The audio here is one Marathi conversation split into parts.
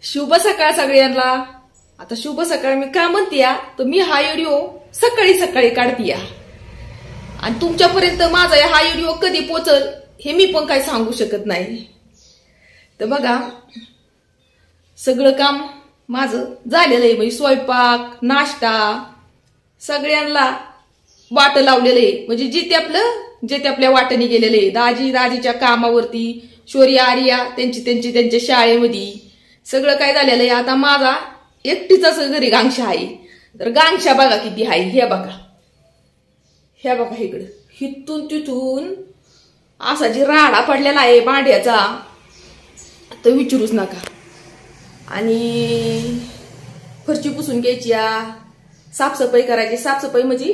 शुभ सकाळ सगळ्यांना। आता शुभ सकाळ मी का म्हणते तर मी हा व्हिडिओ सकाळी सकाळी काढते आणि तुमच्यापर्यंत माझा हा व्हिडिओ कधी पोहोचल हे मी पण काय सांगू शकत नाही। तर बघा सगळं काम माझं झालेलं आहे, म्हणजे स्वयंपाक नाश्ता सगळ्यांना वाट लावलेलं आहे, म्हणजे जे ते आपल्या वाटेने गेलेले आहे। दाजीच्या कामावरती, शौर्य आर्या त्यांच्या शाळेमध्ये सगळं काय झालेलं आहे। आता माझा एकटीचाच घरी गांगशा आहे। तर गांगशा बघा किती आहे, हे बघा इकडे हिथून तिथून असा जी राडा पडलेला आहे भांड्याचा तर विचारूच नका। आणि फरची पुसून घ्यायची, साफसफाई करायची। साफसफाई म्हणजे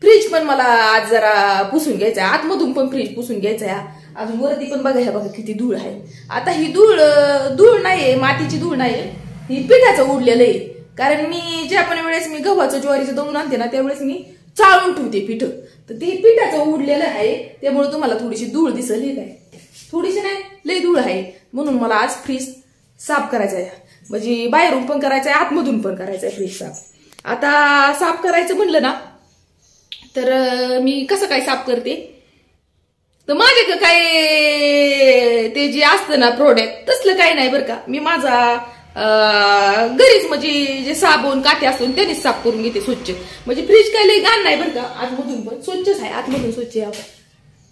फ्रीज पण मला आज जरा पुसून घ्यायचा, आतमधून पण फ्रीज पुसून घ्यायचा। अजून वरती पण बघा, हे बघा किती धूळ आहे। आता ही धूळ नाहीये, मातीची धूळ नाहीये, ही पिठाचं उडलेलं आहे। कारण मी ज्या पण वेळेस मी गव्हाचं ज्वारीचं दळून आणते ना त्यावेळेस मी चाळून ठेवते पीठ, तर ते पिठाचं उडलेलं आहे त्यामुळे तुम्हाला थोडीशी धूळ दिसेल। हे काय थोडीशी नाही, लय धूळ आहे, म्हणून मला आज फ्रीज साफ करायचा आहे। म्हणजे बाहेरून पण करायचं आहे, आतमधून पण करायचं आहे फ्रीज साफ। आता साफ करायचं म्हणलं ना तर मी कसं काय साफ करते, तर माझ्याकडे काय ते जे असतं ना प्रोडक्ट तसलं काही नाही बरं का। मी माझा घरीच म्हणजे जे साबण काटे असतो त्यानेच साफ करून घेते स्वच्छ। म्हणजे फ्रीज काय लय घाण नाही बरं का, आतमधून पण स्वच्छच आहे, आतमधून स्वच्छ आहे।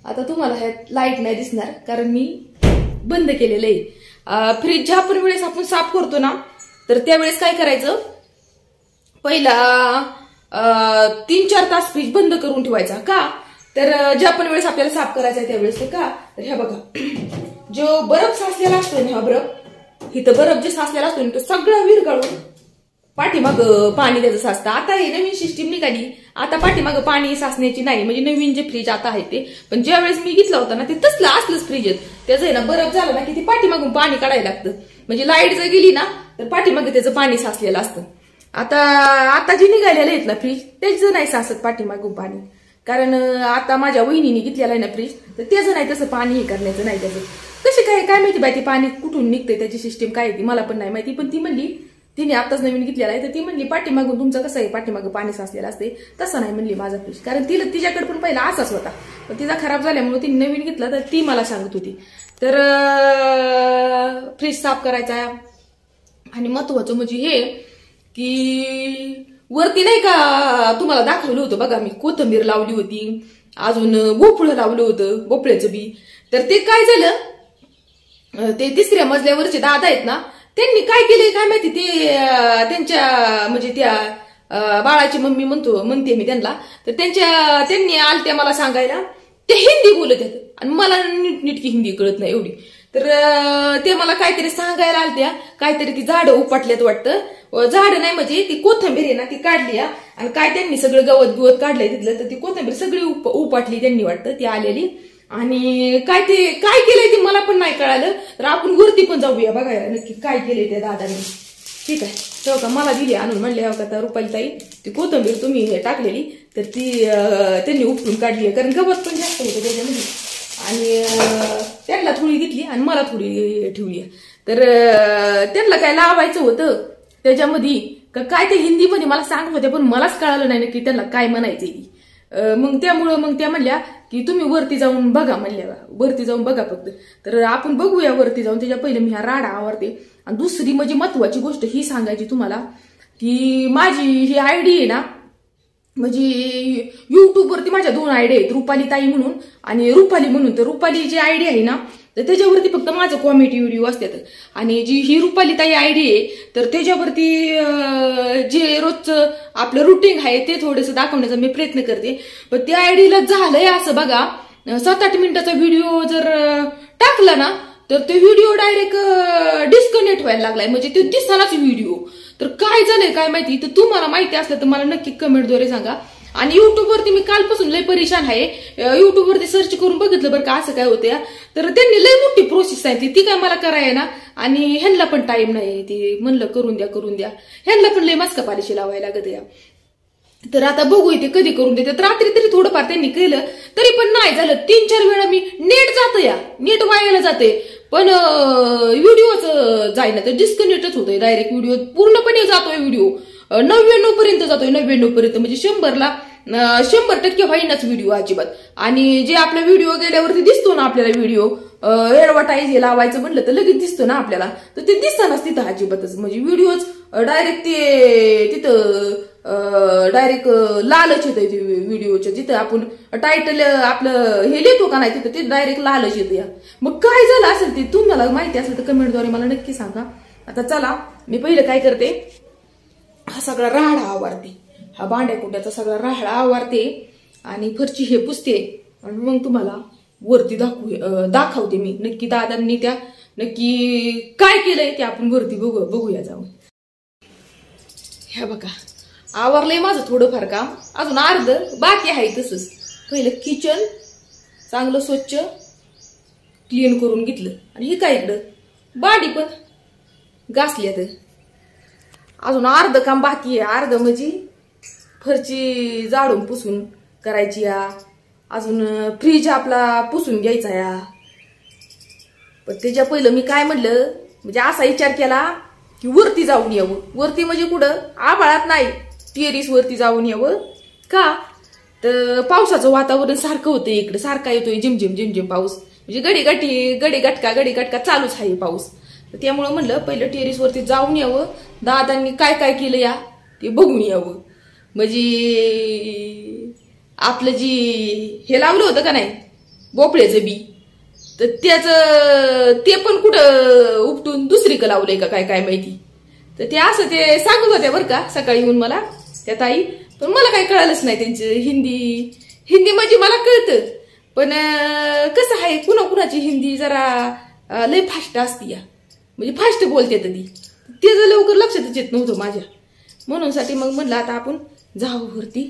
आता तुम्हाला ह्यात लाईट नाही दिसणार कारण मी बंद केलेलं आहे। फ्रीज ज्या पण वेळेस आपण साफ करतो ना तर त्यावेळेस काय करायचं, पहिला 3-4 तास फ्रीज बंद करून ठेवायचा। का तर ज्या पण वेळेस आपल्याला साफ करायचा आहे त्यावेळेस का तर ह्या बघा जो बर्फ साचलेला असतो ना, हा बर्फ इथं बर्फ जे साचलेला असतो ना तो सगळा विरघळून पाठीमाग पाणी त्याचं साचतं। आता हे नवीन सिस्टीम निघाली, आता पाठीमाग पाणी साचण्याची नाही, म्हणजे नवीन जे फ्रीज आता आहे ते। पण ज्या वेळेस मी घेतला होता ना ते तसलं असलंच फ्रीज आहे, त्याचं आहे ना बर्फ झाला ना की ती पाठीमागून पाणी काढायला लागतं। म्हणजे लाईट जर गेली ना तर पाठीमाग त्याचं पाणी साचलेलं असतं। आता जे निघालेले आहेत ना फ्रीज त्याचं नाही साचत पाठीमागून पाणी, कारण आता माझ्या वहिनीने घेतलेला आहे ना फ्रीज तर त्याचं नाही तसं पाणी हे करण्याचं नाही। त्याचं कसे काय माहिती बाई, ते पाणी कुठून निघते त्याची सिस्टीम काय ती मला पण नाही माहिती। पण ती म्हणली, तिने आताच नवीन घेतलेला आहे तर ती म्हणली पाठीमागून तुमचं कसं आहे पाठीमागं पाणी साचलेलं असते तसं नाही म्हणली माझा फ्रीज, कारण तिच्याकडे पण पहिला असाच होता पण तिचा खराब झाल्यामुळे तिने नवीन घेतला तर ती मला सांगत होती। तर फ्रीज साफ करायचा आहे। आणि महत्वाचं म्हणजे हे की वरती नाही का तुम्हाला दाखवलं होतं बघा, मी कोथिंबीर लावली होती, अजून भोपळं लावलं होतं, भोपळ्याचं बी। तर ते काय झालं, ते 3ऱ्या मजल्यावरचे दादा आहेत ना त्यांनी काय केलंय काय माहिती, ते त्यांच्या म्हणजे त्या बाळाची मम्मी म्हणते मी त्यांना, तर त्यांनी आलत्या मला सांगायला, ते हिंदी बोलत आहेत आणि मला नीटकी हिंदी कळत नाही एवढी। तर ते मला काहीतरी सांगायला आलत्या, काहीतरी ती झाडं उपटल्यात वाटतं, झाडं नाही म्हणजे ती कोथिंबीर आहे ना ती काढली आणि काय त्यांनी सगळं गवत काढलंय तिथलं, तर ती कोथिंबीर सगळी उपाटली त्यांनी वाटतं ती आलेली। आणि काय केलंय ते मला पण नाही कळालं, तर आपण वरती पण जाऊया बघायला नक्की काय केलंय त्या दादाने। ठीक आहे, तेव्हा का मला दिली आणून, म्हणले का तर रुपाली ताई ती कोथिंबीर तुम्ही हे टाकलेली तर ती त्यांनी उपटून काढली आहे, कारण गवत पण जास्त होतं त्याच्यामध्ये आणि त्यांना थोडी घेतली आणि मला थोडी ठेवली। तर त्यांना काय लावायचं होतं त्याच्यामध्ये काय ते हिंदीमध्ये मला सांगत होते पण मलाच कळालं नाही नक्की त्यांना काय म्हणायचं। मग त्यामुळं मग त्या म्हणल्या की तुम्ही वरती जाऊन बघा, म्हणल्या वरती जाऊन बघा फक्त। तर आपण बघूया वरती जाऊन, त्याच्या पहिले मी हा राडा आवरते। आणि दुसरी म्हणजे महत्वाची गोष्ट ही सांगायची तुम्हाला की माझी ही आयडी आहे ना, म्हणजे युट्यूबवरती माझ्या 2 आयडी आहेत, रुपाली ताई म्हणून आणि रुपाली म्हणून। तर रुपाली जी आयडी आहे ना तर त्याच्यावरती फक्त माझं कॉमेडी व्हिडिओ असतात, आणि जी ही रुपाली ताई आयडी आहे तर त्याच्यावरती जे रोजचं आपलं रुटीन आहे ते थोडंसं दाखवण्याचा मी प्रयत्न करते। पण त्या आयडीला झालंय असं बघा, 7-8 मिनिटाचा व्हिडिओ जर टाकला ना तर ते व्हिडिओ डायरेक्ट डिस्कनेक्ट व्हायला लागलाय, म्हणजे ते दिसतानाच व्हिडिओ। तर काय झालंय काय माहिती, तर तुम्हाला माहिती असलं तर मला नक्की कमेंटद्वारे सांगा। आणि युट्यूबवरती मी कालपासून लय परेशान आहे, युट्यूबवरती सर्च करून बघितलं बरं का असं काय होत्या, तर त्यांनी लय मोठी प्रोसेस सांगितली ती काय मला करायला ना, आणि ह्यांना पण टाइम नाही, ते म्हणलं करून द्या, ह्यांना पण लय मस्का पालिशी लावायला लागत या। तर आता बघू ते कधी करून देतात, रात्री तरी थोडंफार त्यांनी केलं तरी पण नाही झालं। 3-4 वेळा मी नेट वायाला जाते पण व्हिडिओच जाईना तर डिस्कनेक्टच होतोय डायरेक्ट व्हिडिओ पूर्णपणे जातोय व्हिडिओ 99 पर्यंत जातोय 99 पर्यंत म्हणजे 100% होईनाच व्हिडिओ अजिबात. आणि जे आपला व्हिडिओ गेल्यावरती दिसतो ना आपल्याला व्हिडिओ ऍडव्हर्टाईज हे लावायचं म्हणलं तर लगेच दिसतो ना आपल्याला तर ते दिसतानाच तिथं अजिबातच म्हणजे व्हिडिओच डायरेक्ट ते तिथं डायरेक्ट लालच येतंय ते व्हिडिओच्या जिथं आपण टायटल आपलं हे लिहितो का नाही तिथं ते डायरेक्ट लालच येतं. मग काय झालं असेल ते तुम्हाला माहिती असेल तर कमेंटद्वारे मला नक्की सांगा. आता चला मी पहिलं काय करते हा सगळा राहाडा आवारते हा भांड्या कुंड्याचा सगळा राहाडा आवारते आणि फरची हे पुसते आणि मग तुम्हाला वरती दाखवते मी नक्की दादांनी त्या नक्की काय केलंय ते आपण वरती बघूया जाऊन. ह्या बघा आवरलंय माझं थोडंफार काम अजून अर्ध बाकी आहे. तसंच पहिलं किचन चांगलं स्वच्छ क्लीन करून घेतलं आणि हे काय इकडं बाडी पण घासली. आता अजून अर्ध काम बाकी आहे. अर्ध म्हणजे फरची जाडून पुसून करायची या अजून फ्रीज आपला पुसून घ्यायचा या. पण त्याच्या पहिलं मी काय म्हणलं म्हणजे असा विचार केला की वरती जाऊन यावं. वरती म्हणजे कुठं आभाळात नाही टेरेस वरती जाऊन यावं का तर पावसाचं वातावरण सारखं होतं इकडे सारखा येतोय झिमझिम झिमझिम पाऊस म्हणजे गडी गटका चालूच आहे पाऊस. त्यामुळे म्हणलं पहिलं टेरेस वरती जाऊन यावं दादांनी काय काय केलं या ते बघून यावं. म्हणजे आपलं जी हे लावलं होतं का नाही भोपळ्याचं बी तर त्याचं ते पण कुठं उपटून दुसरीकडे लावलंय का काय माहिती. तर ते असं ते सांगत होत्या बरं का सकाळी येऊन मला त्या ताई. पण मला काही कळालंच नाही त्यांचं हिंदी म्हणजे मला कळतं पण कसं आहे कुणाची हिंदी जरा लय फास्ट असती या म्हणजे फास्ट बोलते ती ते जर लवकर लक्षातच येत नव्हतं माझ्या म्हणून साठी मग म्हणलं आता आपण जाऊ वरती.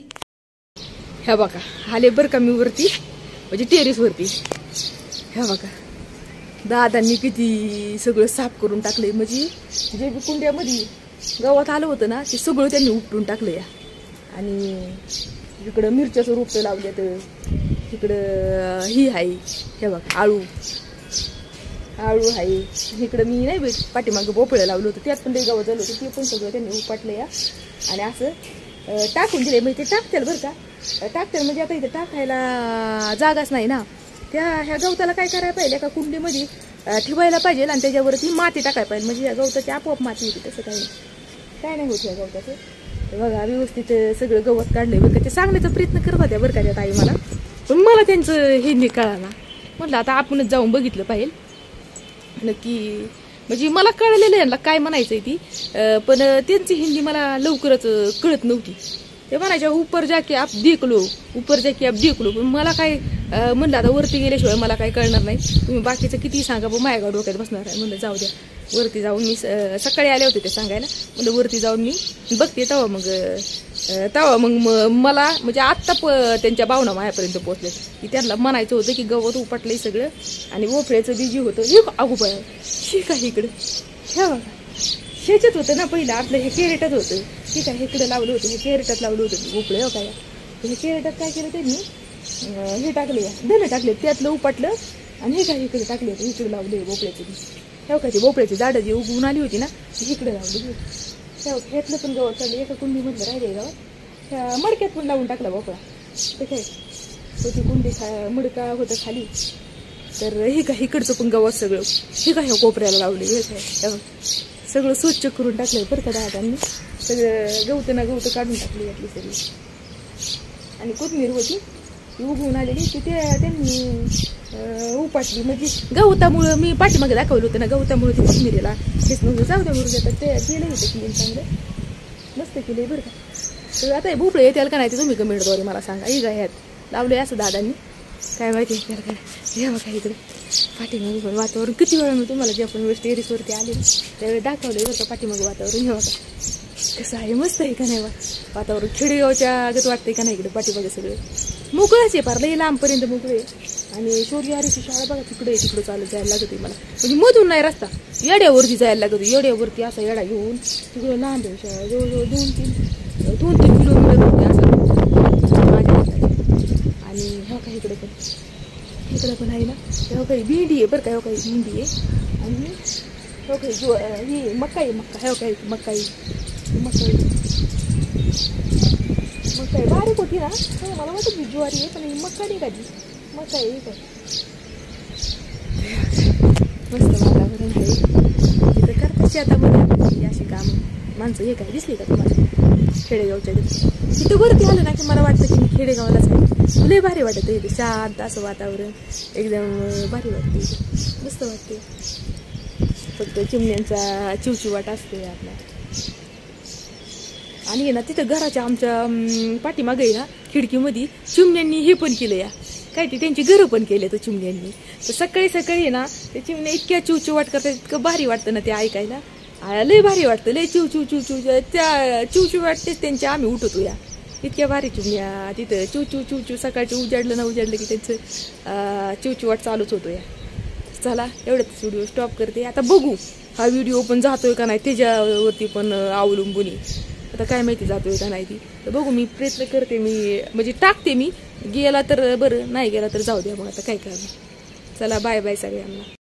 ह्या बघा आले बरं का मी वरती म्हणजे टेरेस वरती. ह्या बघा दादांनी किती सगळं साफ करून टाकलंय म्हणजे जे बी कुंड्यामध्ये गवत आलं होतं ना ते सगळं त्यांनी उपटून टाकलं या. आणि इकडं मिरच्याचं रोपटं लावलं तर इकडं ही आहे हे बघा आळू आहे. इकडं मी नाही पाठीमागं भोपळं लावलं होतं त्यात पण लई गवत झालं होतं ते पण सगळं त्यांनी उपटलं या. आणि असं टाकून दिले म्हणजे ते टाकतील बरं का टाकतील म्हणजे आता इथे टाकायला जागाच नाही ना त्या ह्या गवताला काय करायला पाहिजे एका कुंडीमध्ये ठेवायला पाहिजे आणि त्याच्यावरती माती टाकायला पाहिजे म्हणजे या गवताची आपोआप माती येते. तसं काय नाही होत या गवताचं. बघा व्यवस्थित सगळं गवत काढलंय बरं का ते सांगण्याचा प्रयत्न करत होत्या बरं का त्या ताई मला पण मला त्यांचं हे नाही कळालं. म्हटलं आता आपणच जाऊन बघितलं पाहिजे नक्की म्हणजे मला कळलेलं यांना काय म्हणायचंय ती पण त्यांची हिंदी मला लवकरच कळत नव्हती. ते म्हणायच्या ऊपर जाके आप देख लो पण मला काय म्हणलं आता वरती गेल्याशिवाय मला काय कळणार नाही. तुम्ही बाकीचं किती सांगा पण माझ्या डोक्यात बसणार आहे. म्हणलं जाऊ द्या वरती जाऊन मी सकाळी आले होते ते सांगायला म्हणलं वरती जाऊन मी बघते तेव्हा मग मला म्हणजे आत्ता त्यांच्या भावना माझ्यापर्यंत पोहोचले की त्यांना म्हणायचं होतं की गवत उपटलंय सगळं आणि भोपळ्याचं बी जे होतं हे अगोबाय ठीक आहे इकडं ह्या बघा ह्याच्यात होतं ना पहिलं आपलं हे कॅरेटात होतं ठीक आहे इकडे लावलं होतं हे कॅरेटात लावलं होतं भोपळे हो काय हे कॅरेटात काय केलं त्यांनी हे टाकले धनं टाकले त्यातलं उपटलं आणि हे काय इकडे टाकले होते इकडे लावले भोपळ्याचं बी ह्या काय ते भोपळ्याची झाडं जी उगवून आली होती ना ती इकडे लावली ह्यातलं पण गवत चाललं एका कुंडीमधलं राहिले गावात ह्या मडक्यात पण लावून टाकला भोपळा ते काय होती कुंडी मडका होतं खाली तर हे काय इकडचं पण गवत सगळं हे काय ह्या कोपऱ्याला लावले हे काय सगळं स्वच्छ करून टाकलंय बरं का दादांनी सगळं गवत काढून टाकली यातली सगळी. आणि कोथमीर होती ती उगवून आलेली ती त्यांनी उपाटली म्हणजे गवतामुळं मी पाठीमागे दाखवलं होतं ना गवतामुळे ती कोथमिरीला हेच नव्हतं जाऊ द्या मुरुद्या तर ते केलं होतं क्लीन चांगलं मस्त केलंय बरं का. तर आता हे भोपळे येतील का नाही ते तुम्ही कमेंटद्वारे मला सांगा ही काय ह्यात लावलंय असं दादांनी काय माहिती हे बघा इकडे पाठीमागे पण वातावरण किती वेळा मी तुम्हाला जे आपण वेळेस टेरेसवरती आले त्यावेळी दाखवलंय बरं का पाठीमागे वातावरण हे बघा कसं आहे मस्त आहे का नाही वातावरण खेडेगावच्या आगत वाटतंय का नाही इकडे पाठीमागे सगळे मोकळंच आहे फार लई लांबपर्यंत मोकळे आणि शौर्यहारीची शाळा बघा तिकडे चालत जायला लागत आहे मला म्हणजे मधून नाही रस्ता येड्यावरती जायला लागत येड्यावरती असा येडा घेऊन तिकडं लांब आहे शाळा जवळजवळ 2-3 किलोमीटर होते असं माझ्या आणि ह्या काही इकडे पण आहे ना तेव्हा काही भेंडी आहे बरं का काही भेंडी आहे आणि हो काही ही मकाई हो काही मकाई बारीक होती ना. हो मला वाटत ही ज्वारी आहे, पण ही मका नाही कधी मकाई काय. मस्त वातावरण आहे तिथं. करतात शेतामध्ये अशी कामं माणसं. हे काय दिसली का तुम्हाला खेडेगावच्या तिथं वरती आलं ना की मला वाटतं की मी खेडेगावालाच आहे. लय भारी वाटत इथे, शांत असं वातावरण एकदम भारी वाटते इथे, मस्त वाटते. फक्त चिमण्यांचा चिवचिवाट असते आपला. आणि ना तिथं घराच्या आमच्या पाठीमागे ना खिडकीमध्ये चिमण्यांनी हे पण केलं या काय ते त्यांची घरं पण केले तर चिमण्यांनी. तर सकाळी सकाळी ना ते चिमण्या इतक्या चिवचिवाट करतात, इतकं भारी वाटतं ना ते ऐकायला. लय भारी वाटतं, लय चिव चिव चिव चिव. त्या चिवचिवाटतेच त्यांच्या आम्ही उठवतो या. इतक्या भारी चिमण्या तिथं चिव चिव चिव चिव. सकाळचं उजाडलं की त्यांचं चिवचिवाट चालूच होतो या. चला एवढंच व्हिडिओ स्टॉप करते. आता बघू हा व्हिडिओ पण जातोय का नाही त्याच्यावरती पण अवलंबून. आता काय माहिती जातोय का नाही ती, तर बघू. मी प्रयत्न करते, मी म्हणजे टाकते. मी गेला तर बरं, नाही गेला तर जाऊ द्या मग. आता काय करा. चला बाय बाय सगळ्यांना.